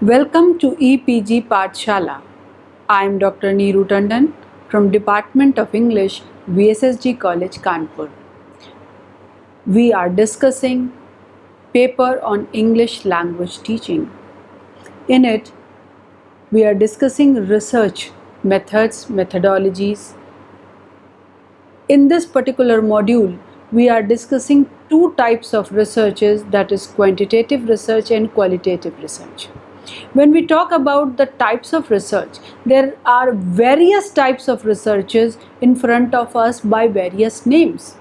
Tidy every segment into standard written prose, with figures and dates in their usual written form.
Welcome to EPG Pathshala. I am Dr. Neeru Tandon from Department of English, VSSG College, Kanpur. We are discussing paper on English language teaching. In it, we are discussing research methods, methodologies. In this particular module, we are discussing two types of researches, that is quantitative research and qualitative research. When we talk about the types of research, there are various types of researches in front of us by various names.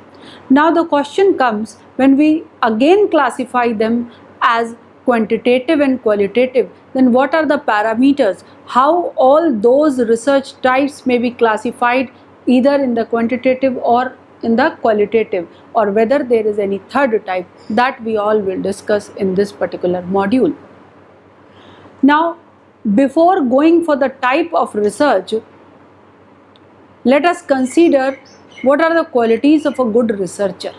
Now the question comes, when we again classify them as quantitative and qualitative, then what are the parameters? How all those research types may be classified either in the quantitative or in the qualitative, or whether there is any third type, that we all will discuss in this particular module. Now, before going for the type of research, let us consider what are the qualities of a good researcher.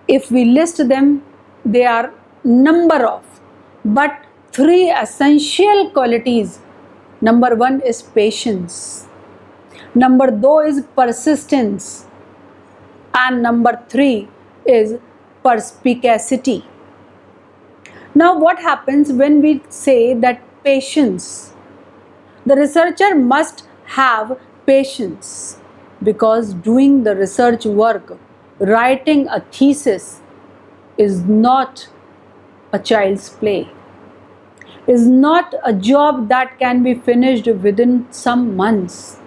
If we list them, they are number of, but three essential qualities. Number one is patience. Number two is persistence. And number three is perspicacity. Now what happens when we say that patience? The researcher must have patience, because doing the research work, writing a thesis, is not a child's play, is not a job that can be finished within some months.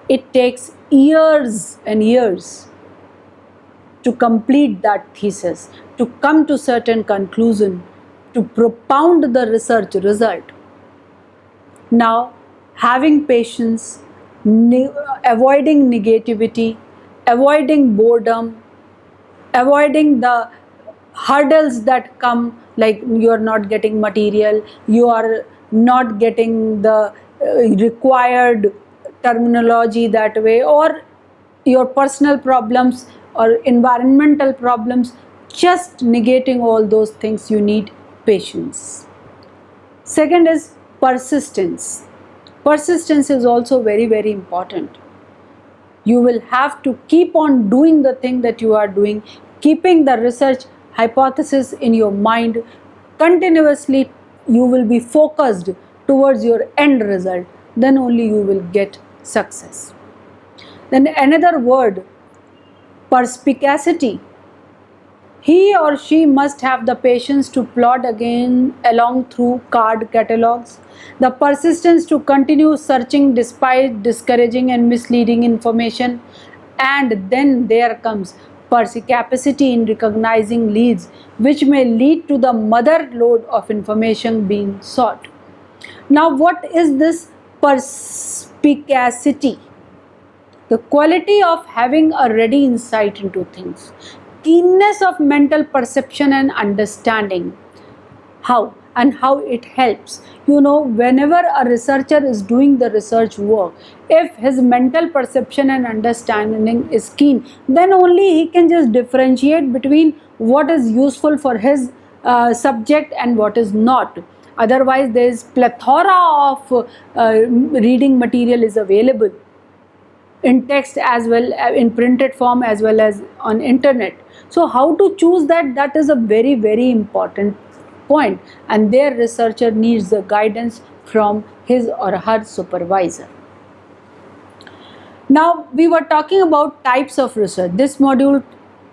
It takes years and years to complete that thesis, to come to certain conclusion, to propound the research result. Now, having patience, avoiding negativity, avoiding boredom, avoiding the hurdles that come, like you are not getting material, you are not getting the required terminology that way, or your personal problems or environmental problems, just negating all those things. You need patience. Second is persistence. Persistence is also very, very important. You will have to keep on doing the thing that you are doing, keeping the research hypothesis in your mind continuously. You will be focused towards your end result, then only you will get success. Then another word, perspicacity. He or she must have the patience to plod again along through card catalogs, the persistence to continue searching despite discouraging and misleading information, and then there comes perspicacity in recognizing leads which may lead to the mother lode of information being sought. Now what is this perspicacity? The quality of having a ready insight into things, keenness of mental perception and understanding. How it helps? Whenever a researcher is doing the research work, if his mental perception and understanding is keen, then only he can just differentiate between what is useful for his subject and what is not. Otherwise, there is plethora of reading material is available in text as well, in printed form as well as on internet. So how to choose that is a very, very important point, and their researcher needs the guidance from his or her supervisor. Now we were talking about types of research. This module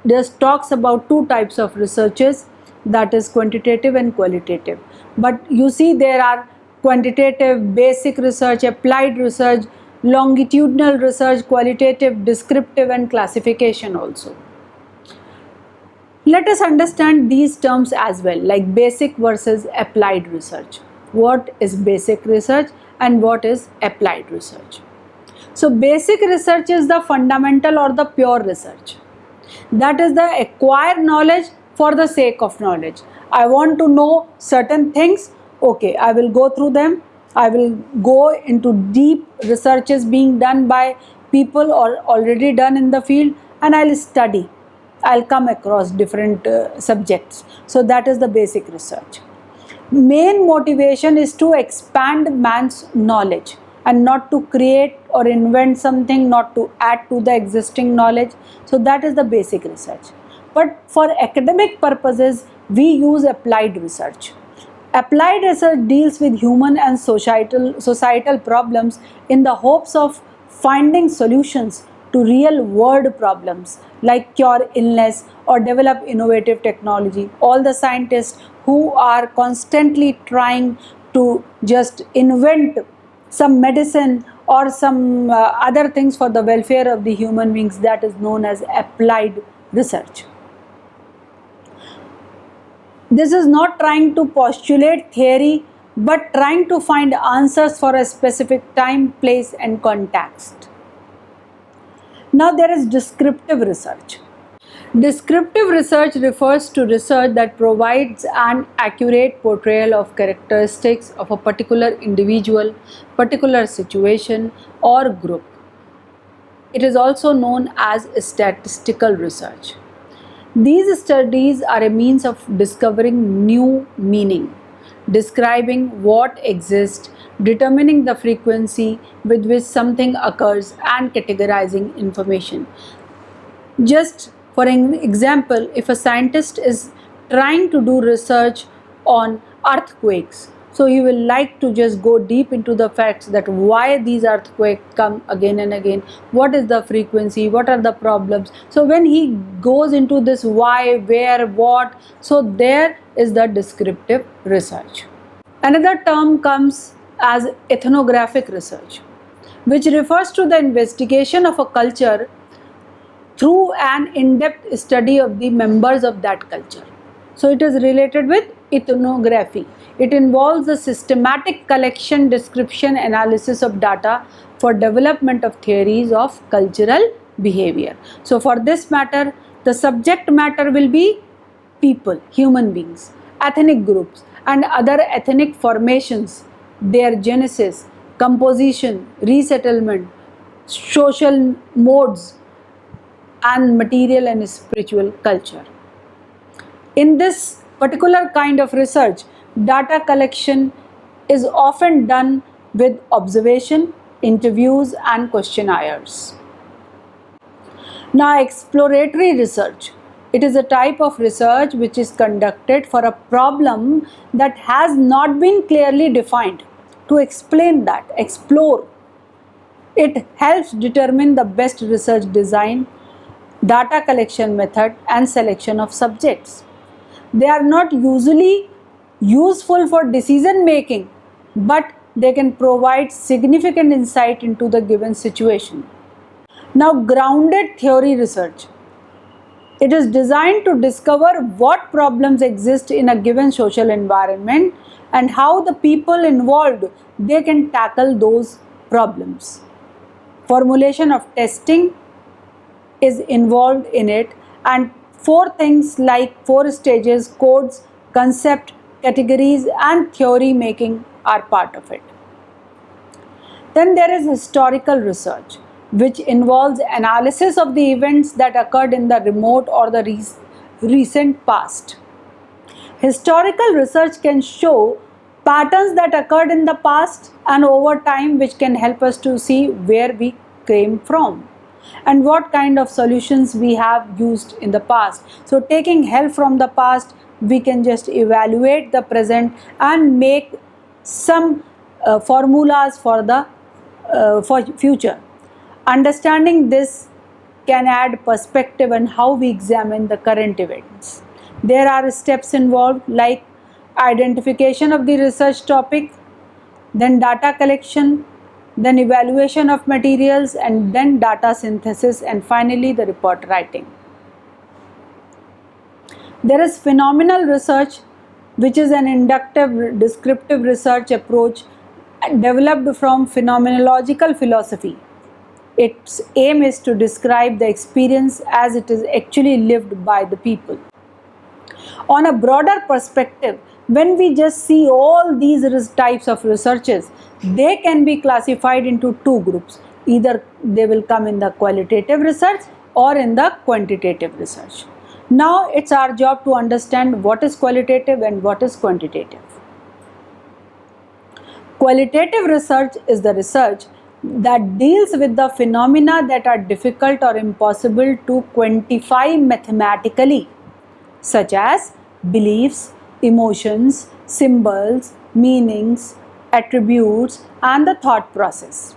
just talks about two types of researches, that is quantitative and qualitative. But you see, there are quantitative, basic research, applied research, longitudinal research, qualitative, descriptive, and classification also. Let us understand these terms as well, like basic versus applied research. What is basic research and what is applied research? So basic research is the fundamental or the pure research. That is the acquired knowledge for the sake of knowledge. I want to know certain things, okay, I will go through them. I will go into deep researches being done by people or already done in the field, and I'll study. I'll come across different subjects. So that is the basic research. Main motivation is to expand man's knowledge and not to create or invent something, not to add to the existing knowledge. So that is the basic research. But for academic purposes, we use applied research. Applied research deals with human and societal problems in the hopes of finding solutions to real world problems like cure illness or develop innovative technology. All the scientists who are constantly trying to just invent some medicine or some other things for the welfare of the human beings, that is known as applied research. This is not trying to postulate theory, but trying to find answers for a specific time, place, and context. Now there is descriptive research. Descriptive research refers to research that provides an accurate portrayal of characteristics of a particular individual, particular situation, or group. It is also known as statistical research. These studies are a means of discovering new meaning, describing what exists, determining the frequency with which something occurs, and categorizing information. Just for an example, if a scientist is trying to do research on earthquakes, so he will like to just go deep into the facts that why these earthquakes come again and again, what is the frequency, what are the problems. So when he goes into this why, where, what, so there is the descriptive research. Another term comes as ethnographic research, which refers to the investigation of a culture through an in-depth study of the members of that culture. So it is related with ethnography. It involves the systematic collection, description, analysis of data for development of theories of cultural behavior. So for this matter, the subject matter will be people, human beings, ethnic groups, and other ethnic formations, their genesis, composition, resettlement, social modes, and material and spiritual culture. In this particular kind of research, data collection is often done with observation, interviews, and questionnaires. Now, exploratory research. It is a type of research which is conducted for a problem that has not been clearly defined. To explain that, explore. It helps determine the best research design, data collection method, and selection of subjects. They are not usually useful for decision making, but they can provide significant insight into the given situation. Now, grounded theory research. It is designed to discover what problems exist in a given social environment and how the people involved they can tackle those problems. Formulation of testing is involved in it, and four things like 4 stages, codes, concept, categories, and theory making are part of it. Then there is historical research, which involves analysis of the events that occurred in the remote or the recent past. Historical research can show patterns that occurred in the past and over time, which can help us to see where we came from and what kind of solutions we have used in the past. So taking help from the past, we can just evaluate the present and make some formulas for the for future. Understanding this can add perspective on how we examine the current events. There are steps involved like identification of the research topic, then data collection, then evaluation of materials, and then data synthesis, and finally the report writing. There is phenomenal research, which is an inductive descriptive research approach developed from phenomenological philosophy. Its aim is to describe the experience as it is actually lived by the people. On a broader perspective, when we just see all these types of researches, they can be classified into two groups. Either they will come in the qualitative research or in the quantitative research. Now it's our job to understand what is qualitative and what is quantitative. Qualitative research is the research that deals with the phenomena that are difficult or impossible to quantify mathematically, such as beliefs, emotions, symbols, meanings, attributes, and the thought process.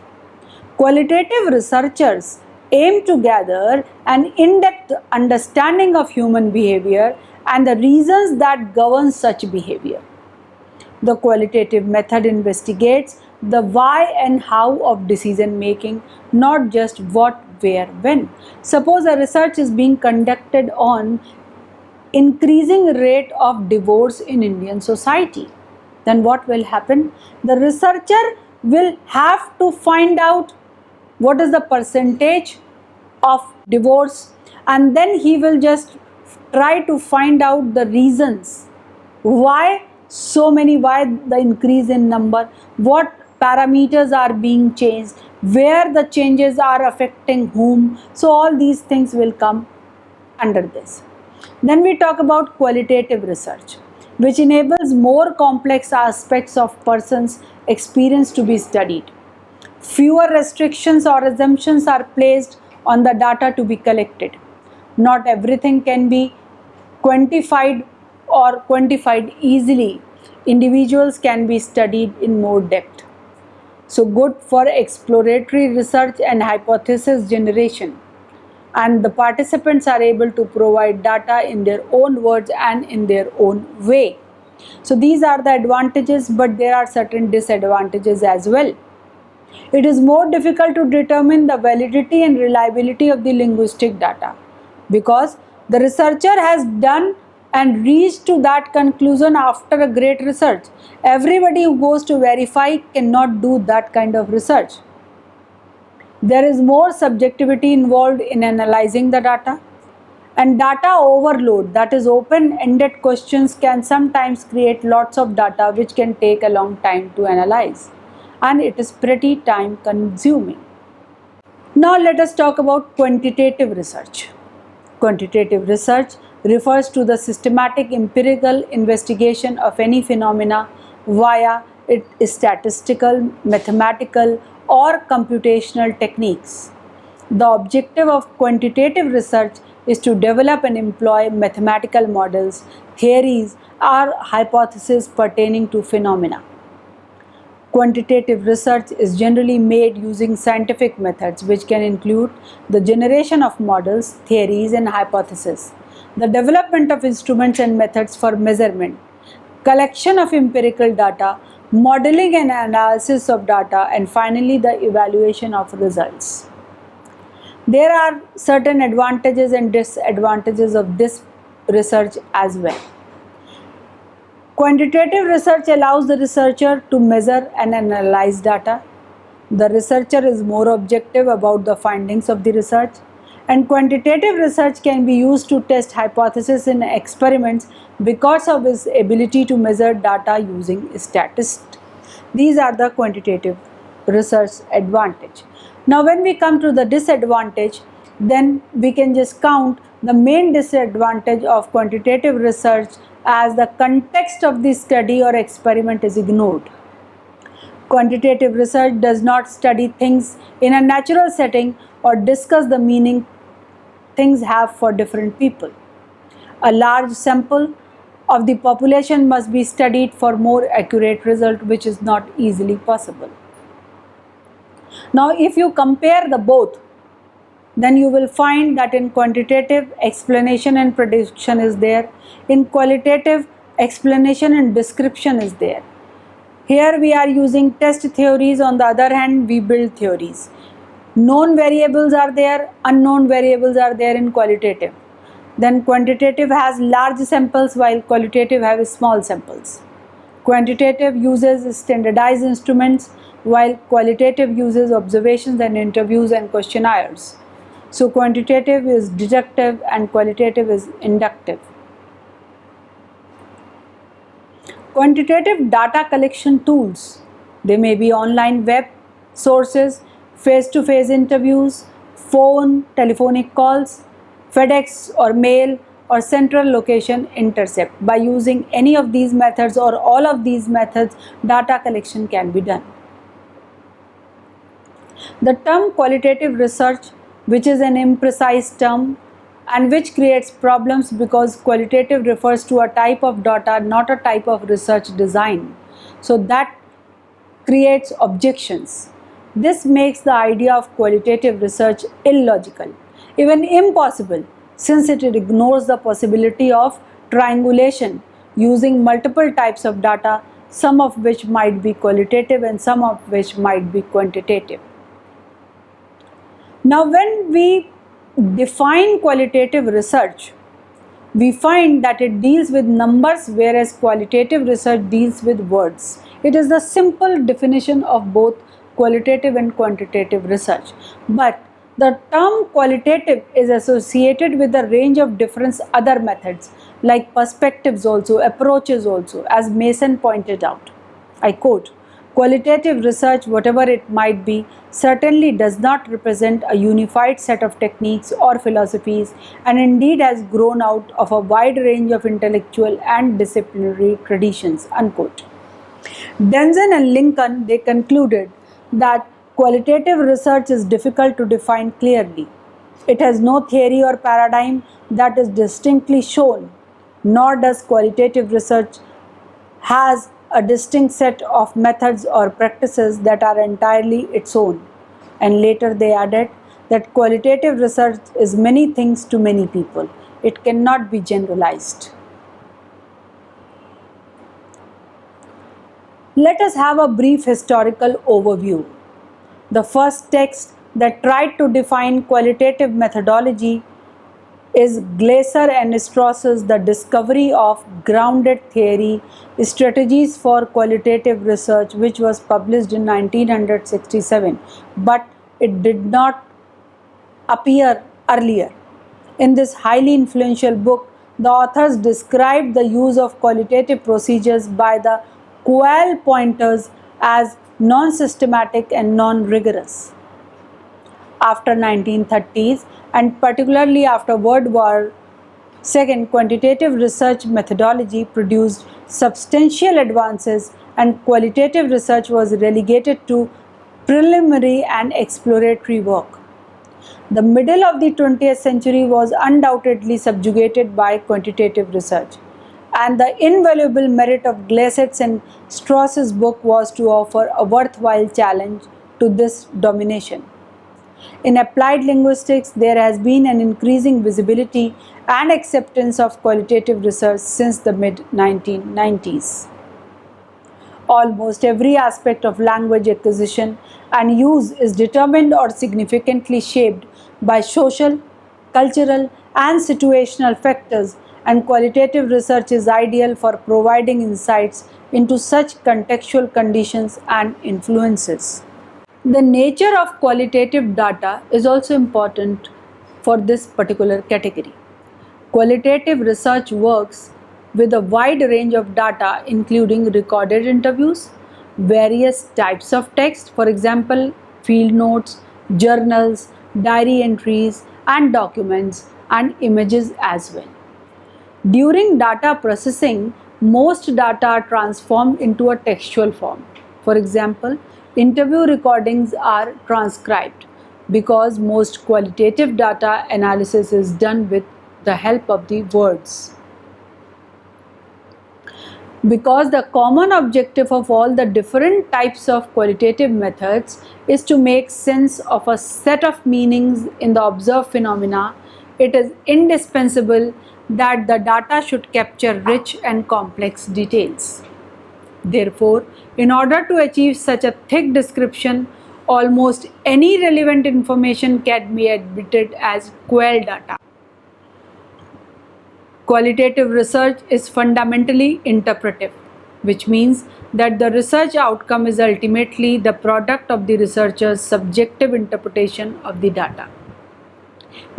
Qualitative researchers aim to gather an in-depth understanding of human behavior and the reasons that govern such behavior. The qualitative method investigates the why and how of decision making, not just what, where, when. Suppose a research is being conducted on increasing rate of divorce in Indian society. Then what will happen? The researcher will have to find out what is the percentage of divorce, and then he will just try to find out the reasons why the increase in number, what parameters are being changed, where the changes are affecting whom. So all these things will come under this. Then we talk about qualitative research, which enables more complex aspects of person's experience to be studied. Fewer restrictions or assumptions are placed on the data to be collected. Not everything can be quantified or quantified easily. Individuals can be studied in more depth. So good for exploratory research and hypothesis generation. And the participants are able to provide data in their own words and in their own way. So these are the advantages, but there are certain disadvantages as well. It is more difficult to determine the validity and reliability of the linguistic data because the researcher has done and reached to that conclusion after a great research. Everybody who goes to verify cannot do that kind of research. There is more subjectivity involved in analyzing the data, and data overload, that is open-ended questions, can sometimes create lots of data which can take a long time to analyze, and it is pretty time consuming. Now let us talk about quantitative research. Quantitative research refers to the systematic empirical investigation of any phenomena via its statistical, mathematical, or computational techniques. The objective of quantitative research is to develop and employ mathematical models, theories, or hypotheses pertaining to phenomena. Quantitative research is generally made using scientific methods, which can include the generation of models, theories, and hypotheses, the development of instruments and methods for measurement, collection of empirical data, modeling and analysis of data, and finally the evaluation of results. There are certain advantages and disadvantages of this research as well. Quantitative research allows the researcher to measure and analyze data. The researcher is more objective about the findings of the research, and quantitative research can be used to test hypotheses in experiments because of its ability to measure data using statistics. These are the quantitative research advantage. Now when we come to the disadvantage, then we can just count the main disadvantage of quantitative research as the context of the study or experiment is ignored. Quantitative research does not study things in a natural setting or discuss the meaning things have for different people. A large sample of the population must be studied for more accurate result, which is not easily possible. Now if you compare the both, then you will find that in quantitative, explanation and prediction is there. In qualitative, explanation and description is there. Here we are using test theories, on the other hand we build theories. Known variables are there, unknown variables are there in qualitative. Then quantitative has large samples while qualitative has small samples. Quantitative uses standardized instruments while qualitative uses observations and interviews and questionnaires. So quantitative is deductive and qualitative is inductive. Quantitative data collection tools. They may be online web sources, face-to-face interviews, phone, telephonic calls, FedEx or mail, or central location intercept. By using any of these methods or all of these methods, data collection can be done. The term qualitative research, which is an imprecise term and which creates problems because qualitative refers to a type of data, not a type of research design. So that creates objections. This makes the idea of qualitative research illogical, even impossible, since it ignores the possibility of triangulation using multiple types of data, some of which might be qualitative and some of which might be quantitative. Now, when we define qualitative research, we find that it deals with numbers, whereas qualitative research deals with words. It is the simple definition of both qualitative and quantitative research. But the term qualitative is associated with a range of different other methods, like perspectives also, approaches also, as Mason pointed out. I quote, "Qualitative research, whatever it might be, certainly does not represent a unified set of techniques or philosophies, and indeed has grown out of a wide range of intellectual and disciplinary traditions." Unquote. Denson and Lincoln, they concluded that qualitative research is difficult to define clearly. It has no theory or paradigm that is distinctly shown, nor does qualitative research has a distinct set of methods or practices that are entirely its own. And later they added that qualitative research is many things to many people. It cannot be generalized. Let us have a brief historical overview. The first text that tried to define qualitative methodology is Glaser and Strauss's The Discovery of Grounded Theory, Strategies for Qualitative Research, which was published in 1967, but it did not appear earlier. In this highly influential book, the authors described the use of qualitative procedures by the Qual pointers as non-systematic and non-rigorous. After 1930s, and particularly after World War II, quantitative research methodology produced substantial advances, and qualitative research was relegated to preliminary and exploratory work. The middle of the 20th century was undoubtedly subjugated by quantitative research, and the invaluable merit of Glaser's and Strauss's book was to offer a worthwhile challenge to this domination. In applied linguistics, there has been an increasing visibility and acceptance of qualitative research since the mid-1990s. Almost every aspect of language acquisition and use is determined or significantly shaped by social, cultural, and situational factors, and qualitative research is ideal for providing insights into such contextual conditions and influences. The nature of qualitative data is also important for this particular category. Qualitative research works with a wide range of data, including recorded interviews, various types of text, for example, field notes, journals, diary entries, and documents, and images as well. During data processing, most data are transformed into a textual form. For example, interview recordings are transcribed because most qualitative data analysis is done with the help of the words. Because the common objective of all the different types of qualitative methods is to make sense of a set of meanings in the observed phenomena, it is indispensable that the data should capture rich and complex details. Therefore, in order to achieve such a thick description, almost any relevant information can be admitted as qual data. Qualitative research is fundamentally interpretive, which means that the research outcome is ultimately the product of the researcher's subjective interpretation of the data.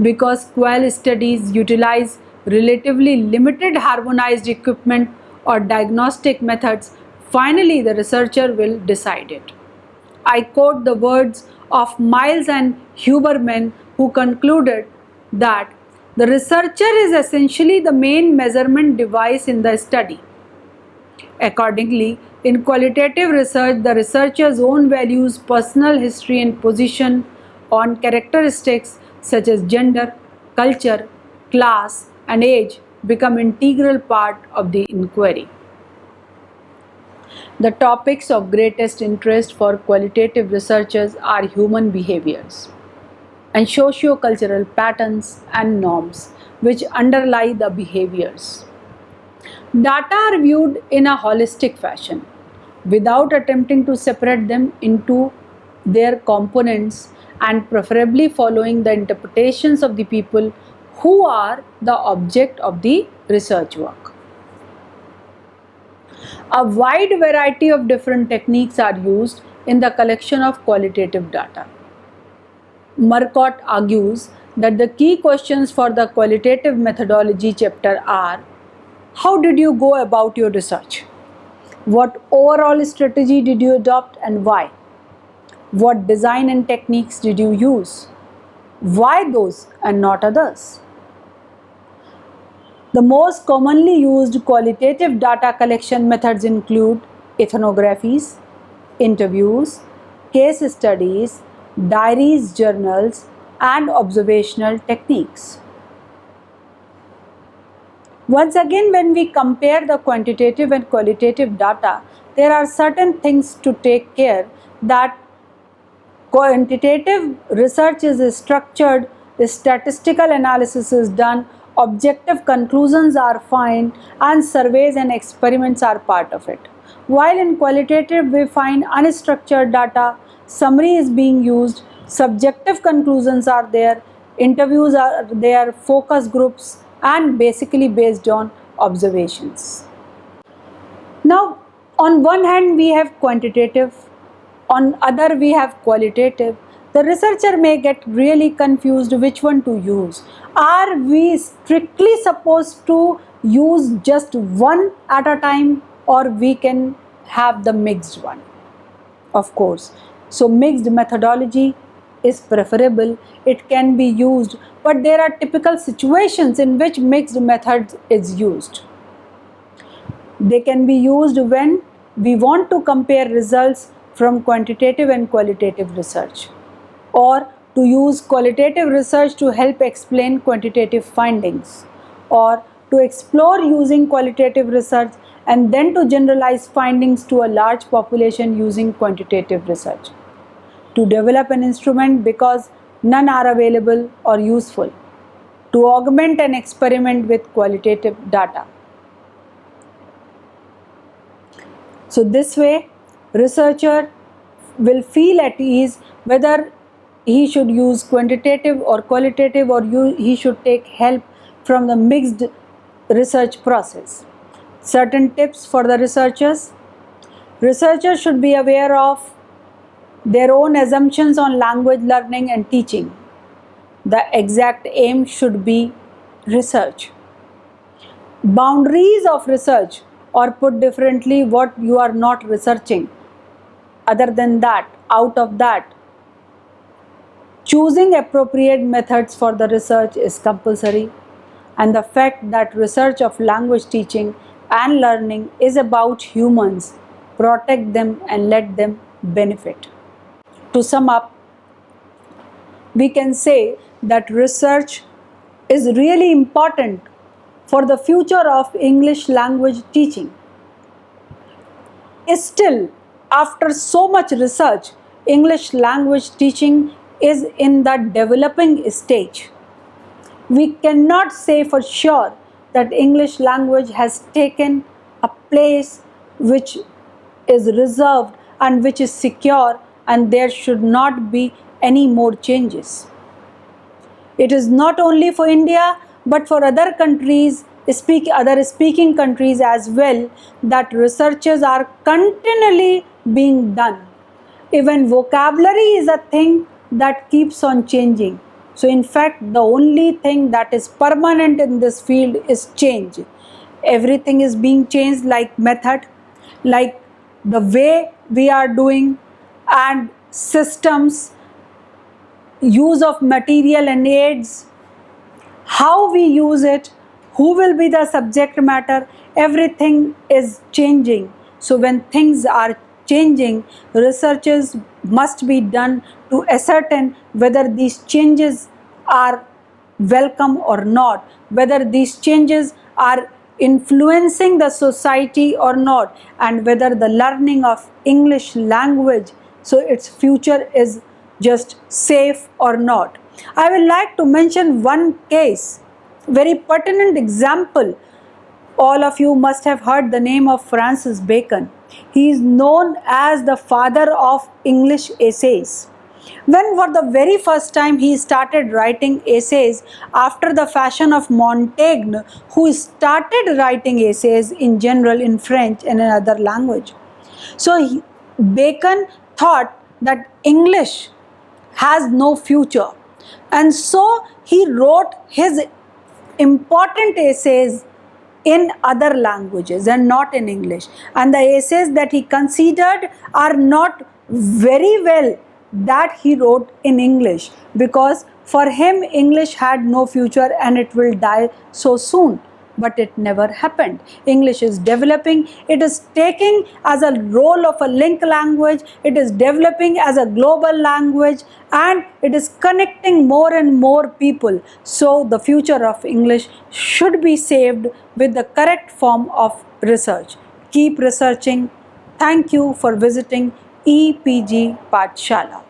Because qual studies utilize relatively limited harmonized equipment or diagnostic methods, finally the researcher will decide it. I quote the words of Miles and Huberman, who concluded that The researcher is essentially the main measurement device in the study. Accordingly, in qualitative research, the researcher's own values, personal history, and position on characteristics such as gender, culture, class, and age become integral part of the inquiry. The topics of greatest interest for qualitative researchers are human behaviors and socio-cultural patterns and norms which underlie the behaviors. Data are viewed in a holistic fashion without attempting to separate them into their components and preferably following the interpretations of the people who are the object of the research work. A wide variety of different techniques are used in the collection of qualitative data. Marcotte argues that the key questions for the qualitative methodology chapter are: how did you go about your research? What overall strategy did you adopt and why? What design and techniques did you use? Why those and not others? The most commonly used qualitative data collection methods include ethnographies, interviews, case studies, diaries, journals, and observational techniques. Once again, when we compare the quantitative and qualitative data, there are certain things to take care that quantitative research is structured, statistical analysis is done, objective conclusions are found, and surveys and experiments are part of it. While in qualitative we find unstructured data, summary is being used, subjective conclusions are there, interviews are there, focus groups, and basically based on observations. Now, on one hand we have quantitative, on other we have qualitative. The researcher may get really confused which one to use. Are we strictly supposed to use just one at a time, or we can have the mixed one? Of course. So mixed methodology is preferable. It can be used, but there are typical situations in which mixed methods is used. They can be used when we want to compare results from quantitative and qualitative research, or to use qualitative research to help explain quantitative findings, or to explore using qualitative research and then to generalize findings to a large population using quantitative research, to develop an instrument because none are available or useful, to augment an experiment with qualitative data. So this way, researcher will feel at ease whether he should use quantitative or qualitative, or he should take help from the mixed research process. Certain tips for the researchers. Researchers should be aware of their own assumptions on language learning and teaching. The exact aim should be research. Boundaries of research, or put differently, what you are not researching. Other than that, out of that, choosing appropriate methods for the research is compulsory, and the fact that research of language teaching and learning is about humans, protect them and let them benefit. To sum up, we can say that research is really important for the future of English language teaching. Still, after so much research, English language teaching is in the developing stage. We cannot say for sure that English language has taken a place which is reserved and which is secure, and there should not be any more changes. It is not only for India but for other countries, other speaking countries as well, that researches are continually being done. Even vocabulary is a thing that keeps on changing. So in fact, the only thing that is permanent in this field is change. Everything is being changed, like method, like the way we are doing, and systems, use of material and aids, how we use it, who will be the subject matter, everything is changing. So when things are changing, researches must be done to ascertain whether these changes are welcome or not, whether these changes are influencing the society or not, and whether the learning of English language, so its future is just safe or not. I would like to mention one case, very pertinent example. All of you must have heard the name of Francis Bacon. He is known as the father of English essays. When for the very first time he started writing essays after the fashion of Montaigne, who started writing essays in general in French and another language. So Bacon thought that English has no future, and so he wrote his important essays in other languages and not in English. And the essays that he considered are not very well that he wrote in English, because for him English had no future and it will die so soon. But it never happened. English is developing, it is taking as a role of a link language, it is developing as a global language, and it is connecting more and more people. So the future of English should be saved with the correct form of research. Keep researching. Thank you for visiting EPG Pathshala.